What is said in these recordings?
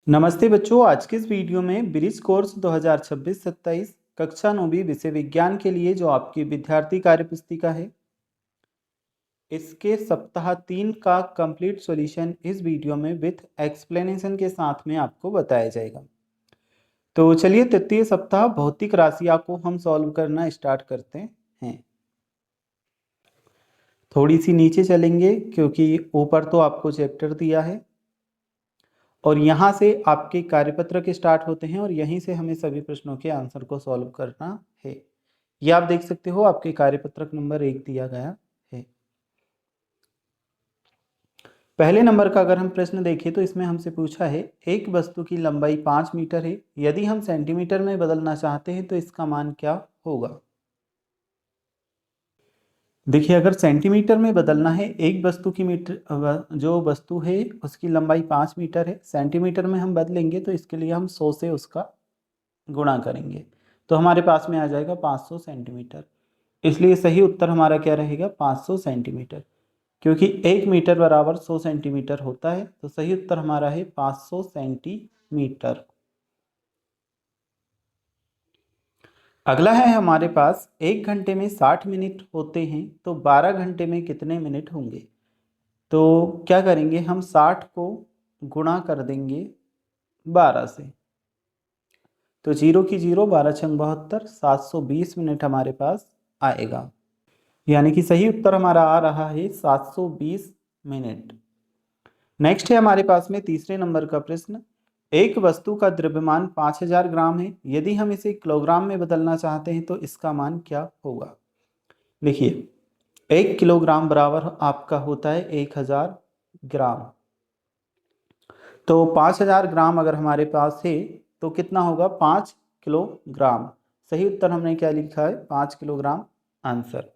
नमस्ते बच्चों, आज के इस वीडियो में ब्रिज कोर्स 2026-27 कक्षा 9वीं विषय विज्ञान के लिए जो आपकी विद्यार्थी कार्य पुस्तिका है, इसके सप्ताह 3 का कंप्लीट सॉल्यूशन इस वीडियो में विथ एक्सप्लेनेशन के साथ में आपको बताया जाएगा। तो चलिए तृतीय सप्ताह भौतिक राशियां को हम सॉल्व करना स्टार्ट करते हैं। थोड़ी सी नीचे चलेंगे क्योंकि ऊपर तो आपको चैप्टर दिया है और यहाँ से आपके कार्यपत्रक स्टार्ट होते हैं और यहीं से हमें सभी प्रश्नों के आंसर को सॉल्व करना है। ये आप देख सकते हो, आपके कार्यपत्रक नंबर 1 दिया गया है। पहले नंबर का अगर हम प्रश्न देखें तो इसमें हमसे पूछा है एक वस्तु की लंबाई 5 मीटर है, यदि हम सेंटीमीटर में बदलना चाहते हैं तो इसका मान क्या होगा। देखिए, अगर सेंटीमीटर में बदलना है, एक वस्तु की जो वस्तु है उसकी लंबाई 5 मीटर है, सेंटीमीटर में हम बदलेंगे तो इसके लिए हम 100 से उसका गुणा करेंगे तो हमारे पास में आ जाएगा 500 सेंटीमीटर। इसलिए सही उत्तर हमारा क्या रहेगा, 500 सेंटीमीटर, क्योंकि 1 मीटर बराबर 100 सेंटीमीटर होता है। तो सही उत्तर हमारा है 500 सेंटीमीटर। अगला है हमारे पास, 1 घंटे में 60 मिनट होते हैं तो 12 घंटे में कितने मिनट होंगे। तो क्या करेंगे, हम 60 को गुणा कर देंगे 12 से, तो 0 की 0, 12 छंग 72, 720 मिनट हमारे पास आएगा। यानी कि सही उत्तर हमारा आ रहा है 720 मिनट। नेक्स्ट है हमारे पास में तीसरे नंबर का प्रश्न, एक वस्तु का द्रव्यमान 5000 ग्राम है, यदि हम इसे किलोग्राम में बदलना चाहते हैं तो इसका मान क्या होगा। देखिए, 1 किलोग्राम बराबर आपका होता है 1000 ग्राम। तो 5000 ग्राम अगर हमारे पास है तो कितना होगा, 5 किलोग्राम। सही उत्तर हमने क्या लिखा है, 5 किलोग्राम आंसर।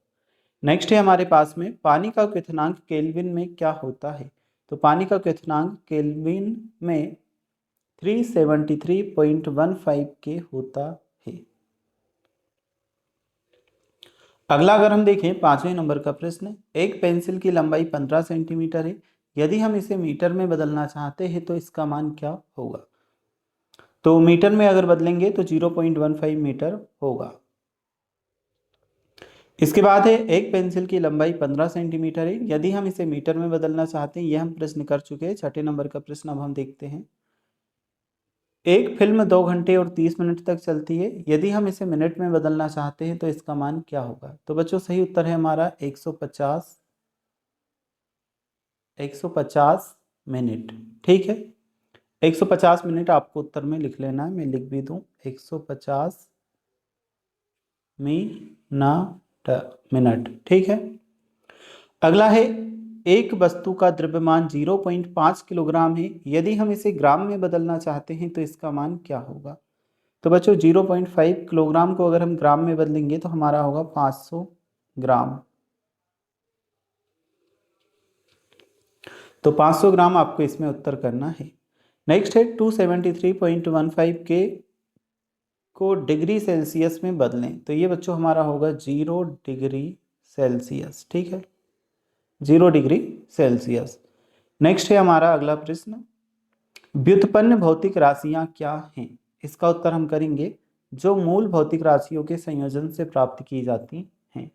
नेक्स्ट है हमारे पास में, पानी का क्वथनांक केल्विन में क्या होता है। तो पानी का क्वथनांक केल्विन में 373.15 के होता है। अगला अगर हम देखें पांचवें नंबर का प्रश्न, एक पेंसिल की लंबाई 15 सेंटीमीटर है, यदि हम इसे मीटर में बदलना चाहते हैं तो इसका मान क्या होगा। तो मीटर में अगर बदलेंगे तो 0.15 मीटर होगा। इसके बाद है, एक पेंसिल की लंबाई 15 सेंटीमीटर है, यदि हम इसे मीटर में बदलना चाहते हैं। यह हम प्रश्न कर चुके हैं। छठे नंबर का प्रश्न अब हम देखते हैं। एक फिल्म 2 घंटे और 30 मिनट तक चलती है, यदि हम इसे मिनट में बदलना चाहते हैं तो इसका मान क्या होगा। तो बच्चों सही उत्तर है हमारा 150 मिनट। ठीक है, 150 मिनट आपको उत्तर में लिख लेना है, मैं लिख भी दूं 150 मिनट। ठीक है। अगला है, एक वस्तु का द्रव्यमान 0.5 किलोग्राम है, यदि हम इसे ग्राम में बदलना चाहते हैं तो इसका मान क्या होगा। तो बच्चों 0.5 किलोग्राम को अगर हम ग्राम में बदलेंगे तो हमारा होगा 500 ग्राम। तो 500 ग्राम आपको इसमें उत्तर करना है। नेक्स्ट है, 273.15 के को डिग्री सेल्सियस में बदलें। तो ये बच्चों हमारा होगा 0 डिग्री सेल्सियस। ठीक है, 0 डिग्री सेल्सियस। नेक्स्ट है हमारा अगला प्रश्न, व्युत्पन्न भौतिक राशियां क्या हैं। इसका उत्तर हम करेंगे जो मूल भौतिक राशियों के संयोजन से प्राप्त की जाती हैं।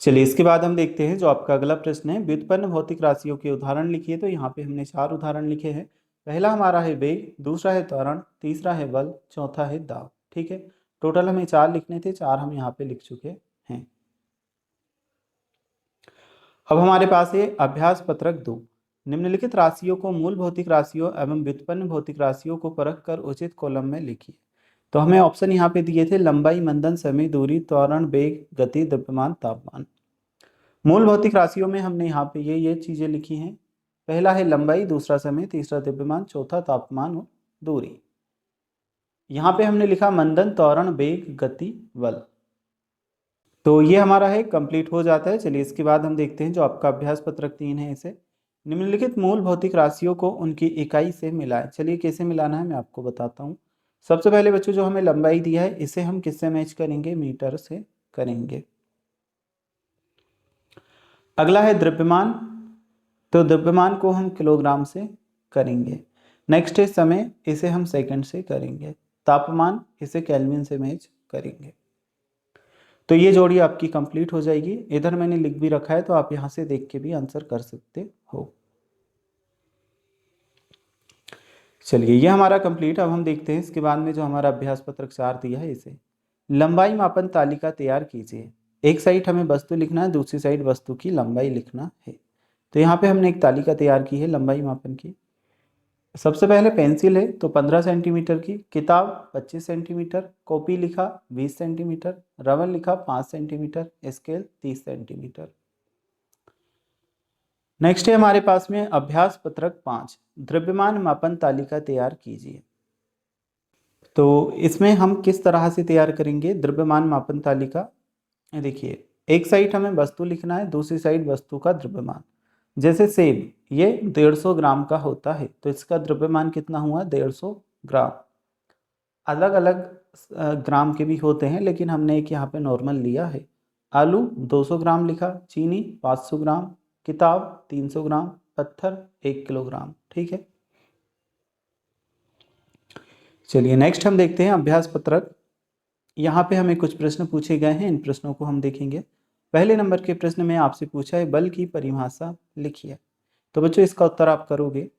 चलिए, इसके बाद हम देखते हैं जो आपका अगला प्रश्न है, व्युत्पन्न भौतिक राशियों के उदाहरण लिखिए। तो यहाँ पे हमने 4 उदाहरण लिखे हैं। पहला हमारा है वेग, दूसरा है त्वरण, तीसरा है बल, चौथा है दाब। ठीक है, टोटल हमें 4 लिखने थे, 4 हम यहाँ पे लिख चुके हैं। अब हमारे पास है अभ्यास पत्रक 2, निम्नलिखित राशियों को मूल भौतिक राशियों एवं व्युत्पन्न भौतिक राशियों को परख कर उचित कॉलम में लिखिए। तो हमें ऑप्शन यहाँ पे दिए थे, लंबाई, मंदन, समय, दूरी, त्वरण, वेग, गति, द्रव्यमान, तापमान। मूल भौतिक राशियों में हमने यहाँ पे ये चीजें लिखी हैं। पहला है लंबाई, दूसरा समय, तीसरा द्रव्यमान, चौथा तापमान और दूरी। यहाँ पे हमने लिखा मंदन, त्वरण, वेग, गति, बल। तो ये हमारा है कंप्लीट हो जाता है। चलिए, इसके बाद हम देखते हैं जो आपका अभ्यास पत्रक 3 है, इसे निम्नलिखित मूल भौतिक राशियों को उनकी इकाई से मिलाएं। चलिए, कैसे मिलाना है मैं आपको बताता हूँ। सबसे पहले बच्चों जो हमें लंबाई दिया है इसे हम किससे मैच करेंगे, मीटर से करेंगे। अगला है द्रव्यमान, तो द्रव्यमान को हम किलोग्राम से करेंगे। नेक्स्ट है समय, इसे हम सेकंड से करेंगे। तापमान, इसे केल्विन से मैच करेंगे। तो ये जोड़ी आपकी कंप्लीट हो जाएगी। इधर मैंने लिख भी रखा है, तो आप यहाँ से देख के भी आंसर कर सकते हो। चलिए, ये हमारा कंप्लीट। अब हम देखते हैं इसके बाद में जो हमारा अभ्यास पत्रक 4 दिया है, इसे लंबाई मापन तालिका तैयार कीजिए। एक साइड हमें वस्तु लिखना है, दूसरी साइड वस्तु की लंबाई लिखना है। तो यहाँ पे हमने एक तालिका तैयार की है लंबाई मापन की। सबसे पहले पेंसिल है तो 15 सेंटीमीटर की, किताब 25 सेंटीमीटर, कॉपी लिखा 20 सेंटीमीटर, रबर लिखा 5 सेंटीमीटर, स्केल 30 सेंटीमीटर। नेक्स्ट है हमारे पास में अभ्यास पत्रक 5, द्रव्यमान मापन तालिका तैयार कीजिए। तो इसमें हम किस तरह से तैयार करेंगे द्रव्यमान मापन तालिका? देखिए, एक साइड हमें वस्तु लिखना है, दूसरी साइड वस्तु का द्रव्यमान। जैसे सेब, ये 150 ग्राम का होता है, तो इसका द्रव्यमान कितना हुआ? 150 ग्राम। अलग अलग ग्राम के भी होते हैं, लेकिन हमने एक यहाँ पे नॉर्मल लिया है। आलू 200 ग्राम लिखा, चीनी 500 ग्राम, किताब 300 ग्राम, पत्थर 1 किलोग्राम। ठीक है, चलिए नेक्स्ट हम देखते हैं अभ्यास पत्रक। यहाँ पे हमें कुछ प्रश्न पूछे गए हैं, इन प्रश्नों को हम देखेंगे। पहले नंबर के प्रश्न में आपसे पूछा है बल की परिभाषा लिखिए। तो बच्चों, इसका उत्तर आप करोगे,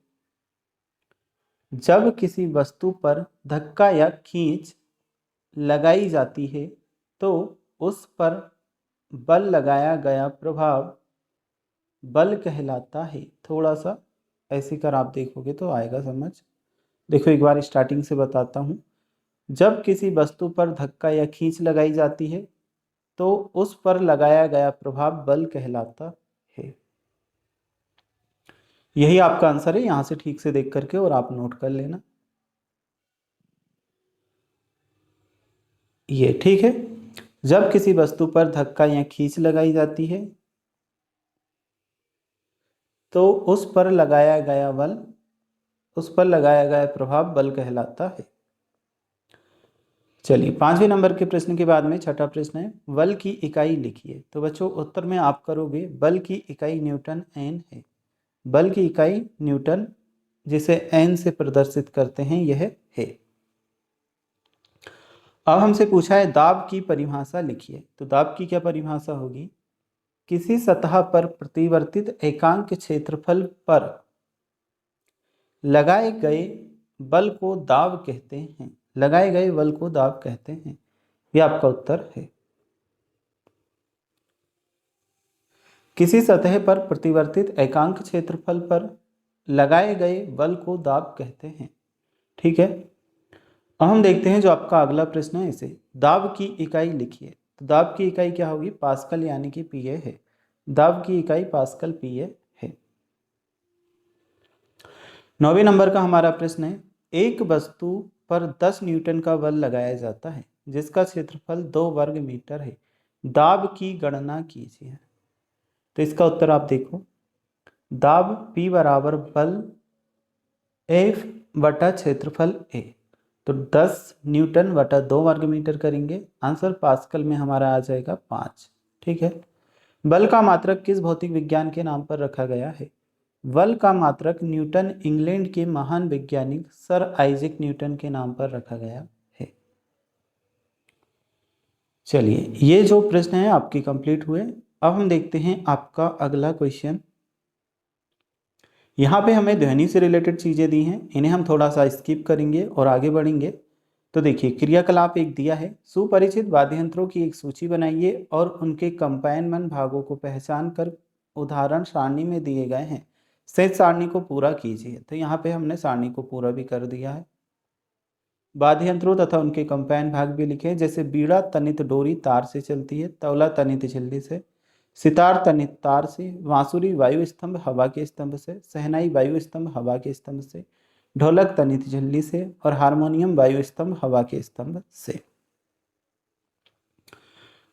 जब किसी वस्तु पर धक्का या खींच लगाई जाती है तो उस पर बल लगाया गया प्रभाव बल कहलाता है। थोड़ा सा ऐसे कर आप देखोगे तो आएगा समझ। देखो, एक बार स्टार्टिंग से बताता हूँ। जब किसी वस्तु पर धक्का या खींच लगाई जाती है तो उस पर लगाया गया प्रभाव बल कहलाता है। यही आपका आंसर है। यहां से ठीक से देख करके और आप नोट कर लेना। ये ठीक है। जब किसी वस्तु पर धक्का या खींच लगाई जाती है तो उस पर लगाया गया प्रभाव बल कहलाता है। चलिए, 5वें नंबर के प्रश्न के बाद में छठा प्रश्न है, बल की इकाई लिखिए। तो बच्चों, उत्तर में आप करोगे, बल की इकाई न्यूटन एन है। बल की इकाई न्यूटन, जिसे एन से प्रदर्शित करते हैं, यह है। अब हमसे पूछा है दाब की परिभाषा लिखिए। तो दाब की क्या परिभाषा होगी? किसी सतह पर प्रतिवर्तित एकांक क्षेत्रफल पर लगाए गए बल को दाब कहते हैं। लगाए गए बल को दाब कहते हैं। यह आपका उत्तर है। किसी सतह पर प्रतिवर्तित एकांक क्षेत्रफल पर लगाए गए बल को दाब कहते हैं। ठीक है, अब हम देखते हैं जो आपका अगला प्रश्न है, इसे दाब की इकाई लिखिए। तो दाब की इकाई क्या होगी? पास्कल यानी कि पीए है। दाब की इकाई पास्कल पीए है। 9वें नंबर का हमारा प्रश्न है, एक वस्तु पर 10 न्यूटन का बल लगाया जाता है जिसका क्षेत्रफल 2 वर्ग मीटर है। दाब की गणना कीजिए। तो इसका उत्तर आप देखो, दाब P बराबर बल F बटा क्षेत्रफल A। तो 10 न्यूटन बटा 2 वर्ग मीटर करेंगे, आंसर पास्कल में हमारा आ जाएगा 5। ठीक है, बल का मात्रक किस भौतिक विज्ञान के नाम पर रखा गया है? बल का मात्रक न्यूटन इंग्लैंड के महान वैज्ञानिक सर आइजैक न्यूटन के नाम पर रखा गया है। चलिए, ये जो प्रश्न है आपके कंप्लीट हुए। अब हम देखते हैं आपका अगला क्वेश्चन। यहाँ पे हमें ध्वनि से रिलेटेड चीज़ें दी हैं, इन्हें हम थोड़ा सा स्किप करेंगे और आगे बढ़ेंगे। तो देखिए, क्रियाकलाप एक दिया है, सुपरिचित वाद्य यंत्रों की एक सूची बनाइए और उनके कंपाइनमेंट भागों को पहचान कर उदाहरण सारणी में दिए गए हैं शेष सारणी को पूरा कीजिए। तो यहाँ पे हमने सारणी को पूरा भी कर दिया है। वाद्य यंत्रों तथा उनके कंपाइन भाग भी लिखे, जैसे बीड़ा तनित डोरी तार से चलती है, तबला तनित झिल्ली से, सितार तनित तार से, बांसुरी वायु स्तंभ हवा के स्तंभ से, शहनाई वायु स्तंभ हवा के स्तंभ से, ढोलक तनित झिल्ली से और हारमोनियम वायु स्तंभ हवा के स्तंभ से।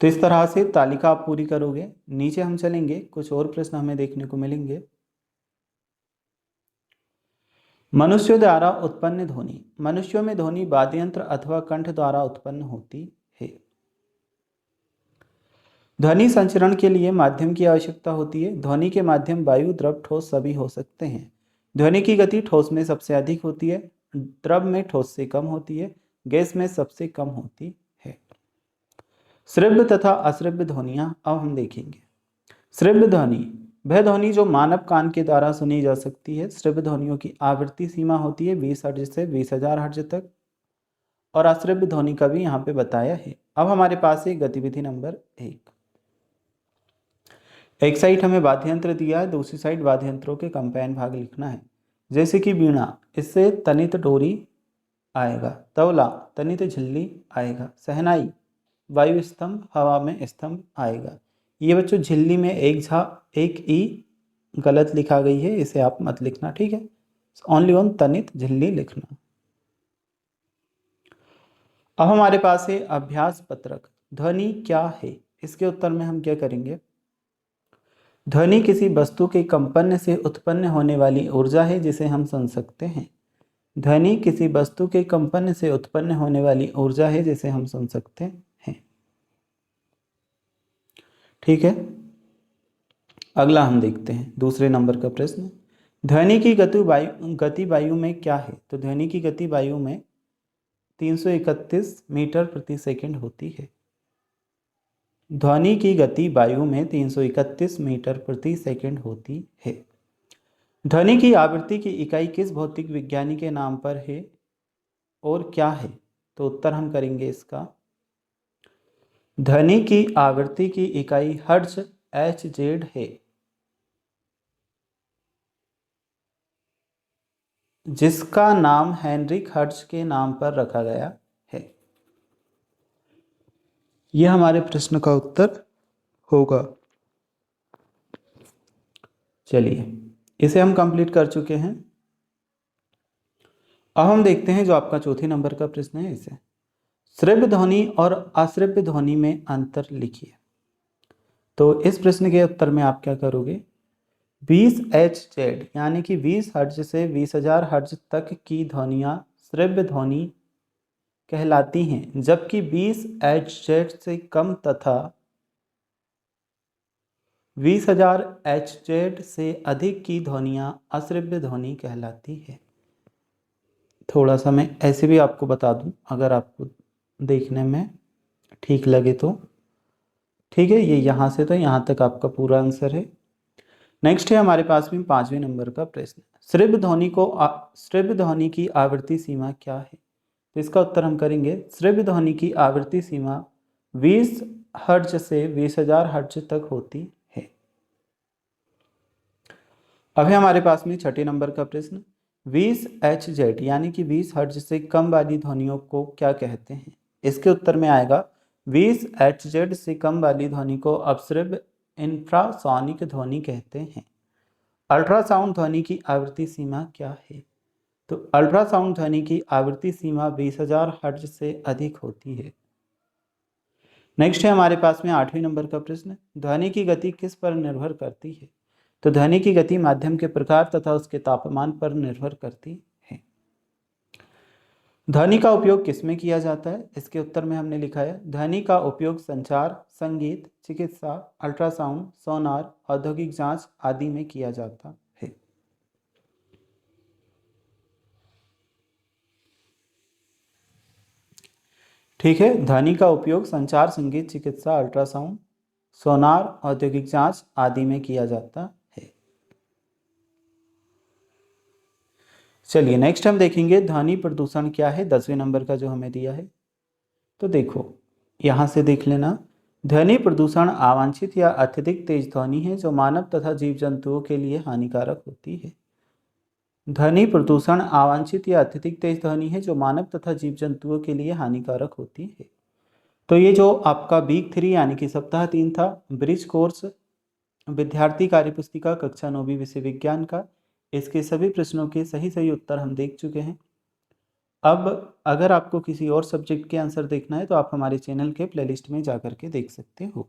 तो इस तरह से तालिका आप पूरी करोगे। नीचे हम चलेंगे, कुछ और प्रश्न हमें देखने को मिलेंगे। मनुष्यों द्वारा उत्पन्न ध्वनि। मनुष्यों में ध्वनि वाद्य यंत्र अथवा कंठ द्वारा उत्पन्न होती है। ध्वनि संचरण के लिए माध्यम की आवश्यकता होती है। ध्वनि के माध्यम वायु, द्रव, ठोस सभी हो सकते हैं। ध्वनि की गति ठोस में सबसे अधिक होती है, द्रव में ठोस से कम होती है, गैस में सबसे कम होती है। श्रव्य तथा अश्रव्य ध्वनियां अब हम देखेंगे। श्रव्य ध्वनि वह ध्वनि जो मानव कान के द्वारा सुनी जा सकती है। श्रव्य ध्वनियों की आवृत्ति सीमा होती है 20 हर्ट्ज से 20,000 हर्ट्ज तक, और अश्रव्य ध्वनि का भी यहाँ पे बताया है। अब हमारे पास है गतिविधि नंबर 1। एक साइड हमें वाद्य यंत्र दिया है, दूसरी साइड वाद्य यंत्रों के कंपाउंड भाग लिखना है। जैसे कि वीणा, इससे तनित डोरी आएगा, तबला तनित झिल्ली आएगा, शहनाई वायु स्तंभ हवा में स्तंभ आएगा। ये बच्चों झिल्ली में एक ई गलत लिखा गई है, इसे आप मत लिखना, ठीक है। ओनली ऑन तनित झिल्ली लिखना। अब हमारे पास है अभ्यास पत्रक। ध्वनि क्या है, इसके उत्तर में हम क्या करेंगे। ध्वनि किसी वस्तु के कंपन से उत्पन्न होने वाली ऊर्जा है जिसे हम सुन सकते हैं। ध्वनि किसी वस्तु के कंपन से उत्पन्न होने वाली ऊर्जा है जिसे हम सुन सकते हैं, ठीक है। अगला हम देखते हैं दूसरे नंबर का प्रश्न। ध्वनि की गति वायु में क्या है। तो ध्वनि की गति वायु में 331 मीटर प्रति सेकंड होती है। ध्वनि की गति वायु में 331 मीटर प्रति सेकंड होती है। ध्वनि की आवृत्ति की इकाई किस भौतिक विज्ञानी के नाम पर है और क्या है। तो उत्तर हम करेंगे इसका। ध्वनि की आवृत्ति की इकाई हर्ट्ज HZ है, जिसका नाम हेनरिक हर्ट्ज के नाम पर रखा गया है। यह हमारे प्रश्न का उत्तर होगा। चलिए, इसे हम कंप्लीट कर चुके हैं। अब हम देखते हैं जो आपका चौथे नंबर का प्रश्न है, इसे श्रव्य ध्वनि और अश्रव्य ध्वनि में अंतर लिखिए। तो इस प्रश्न के उत्तर में आप क्या करोगे। 20 HZ यानी कि 20 हर्ट्ज से 20,000 हर्ट्ज तक की ध्वनियाँ श्रव्य ध्वनि कहलाती हैं, जबकि 20 HZ से कम तथा 20,000 HZ से अधिक की ध्वनियाँ अश्रव्य ध्वनि कहलाती है। थोड़ा सा मैं ऐसे भी आपको बता दूं, अगर आपको देखने में ठीक लगे तो, ठीक है। ये यहाँ से तो यहाँ तक आपका पूरा आंसर है। नेक्स्ट है हमारे पास में 5वें नंबर का प्रश्न। श्रव्य ध्वनि की आवृत्ति सीमा क्या है। तो इसका उत्तर हम करेंगे। श्रव्य ध्वनि की आवृत्ति सीमा 20 हर्ट्ज से 20,000 हर्ट्ज तक होती है। अभी हमारे पास में छठे नंबर का प्रश्न। 20 HZ यानी कि 20 हर्ट्ज से कम वाली ध्वनियों को क्या कहते हैं। इसके उत्तर में आएगा 20 HZ से कम वाली ध्वनि को अपश्रव्य इंफ्रासोनिक ध्वनि कहते हैं। अल्ट्रासाउंड ध्वनि की आवृत्ति सीमा क्या है। तो अल्ट्रासाउंड ध्वनि की आवृत्ति सीमा 20,000 हर्ट्ज से अधिक होती है। नेक्स्ट है हमारे पास में 8वें नंबर का प्रश्न। ध्वनि की गति किस पर निर्भर करती है। तो ध्वनि की गति माध्यम के प्रकार तथा उसके तापमान पर निर्भर करती है। ध्वनि का उपयोग किसमें किया जाता है। इसके उत्तर में हमने लिखा है ध्वनि का उपयोग संचार, संगीत, चिकित्सा, अल्ट्रासाउंड, सोनार, औद्योगिक जांच आदि में किया जाता है। ठीक है, ध्वनि का उपयोग संचार, संगीत, चिकित्सा, अल्ट्रासाउंड, सोनार, औद्योगिक जांच आदि में किया जाता है। चलिए नेक्स्ट हम देखेंगे ध्वनि प्रदूषण क्या है, 10वें नंबर का जो हमें दिया है। तो देखो यहाँ से देख लेना। ध्वनि प्रदूषण अवांछित या अत्यधिक तेज ध्वनि है जो मानव तथा जीव जंतुओं के लिए हानिकारक होती है। ध्वनि प्रदूषण अवांछित या अत्यधिक तेज ध्वनि है जो मानव तथा जीव जंतुओं के लिए हानिकारक होती है। तो ये जो आपका वीक 3 यानी कि सप्ताह 3 था, ब्रिज कोर्स विद्यार्थी कार्यपुस्तिका कक्षा 9वीं विषय विज्ञान का, इसके सभी प्रश्नों के सही उत्तर हम देख चुके हैं। अब अगर आपको किसी और सब्जेक्ट के आंसर देखना है तो आप हमारे चैनल के प्लेलिस्ट में जा कर के देख सकते हो।